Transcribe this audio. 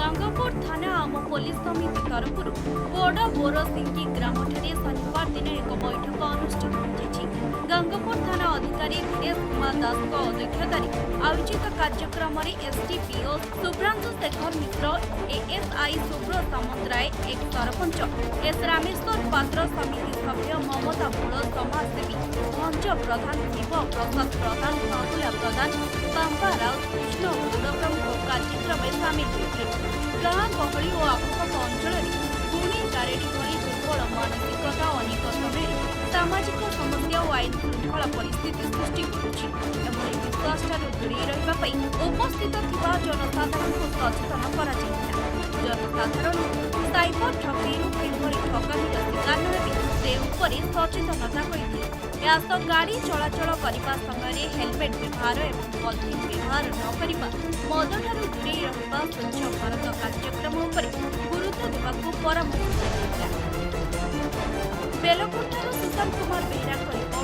गंगापुर थाना आम पुलिस समिति तरफ बड़ बोरसिंगी ग्रामठारे शनिवार दिन एक बैठक अनुष्ठित होती। गंगापुर थाना अधिकारी दिनेश कुमार दास अध्यक्षतार आयोजित कार्यक्रम में एसडीपीओ शुभ्रांशु शेखर मिश्र, एएसआई सुब्रत सामंतराय, एक सरपंच एस रामेश्वर पात्र, समिति सभ्य ममता भोल, समाजसेवी भंज प्रधान, शिव प्रसाद प्रधान, बाबुला प्रधान, बांबा राउत, कृष्ण गौड़ प्रमुख कार्यक्रम में सामिल होते। गाँ गहली और आखपाख अंचल गुणी गारेडी भली दुर्बल मानसिकता अनेक समय सामाजिक समस्या और आईन श्रृंखला परिस्थिति सृष्टि करुछि। एभली विश्वासठाରୁ ଦୂରେଇ ରହିବା ପାଇଁ ଉପସ୍ଥିତ ଥିବା ଜନସାଧାରଣଙ୍କୁ ସଚେତନ କରାଯାଇଥିଲା। ଜନସାଧାରଣଙ୍କୁ ସାଇବର ଠକେଇରୁ କିଭଳି ଠକାମିର ଶିକାର ନ ହେବେ ସେ ଉପରେ ସଚେତନତା କରିଥିଲେ। ଏହା ସହ ଗାଡ଼ି ଚଳାଚଳ କରିବା ସମୟରେ ହେଲମେଟ୍ ବ୍ୟବହାର ଏବଂ ପଲିଥିନ୍ ବ୍ୟବହାର ନ କରିବା, ମଦଠାରୁ ଦୂରେଇ ରହିବା, ସ୍ୱଚ୍ଛ ଭାରତ କାର୍ଯ୍ୟକ୍ରମ ଉପରେ ଗୁରୁତ୍ୱ ଦେବାକୁ ପରାମର୍ଶ ଦିଆଯାଇଥିଲା। ବେଲକୁଠାରୁ ସୁଶାନ୍ତ କୁମାର ବେହେରାଙ୍କ ରିପୋର୍ଟ।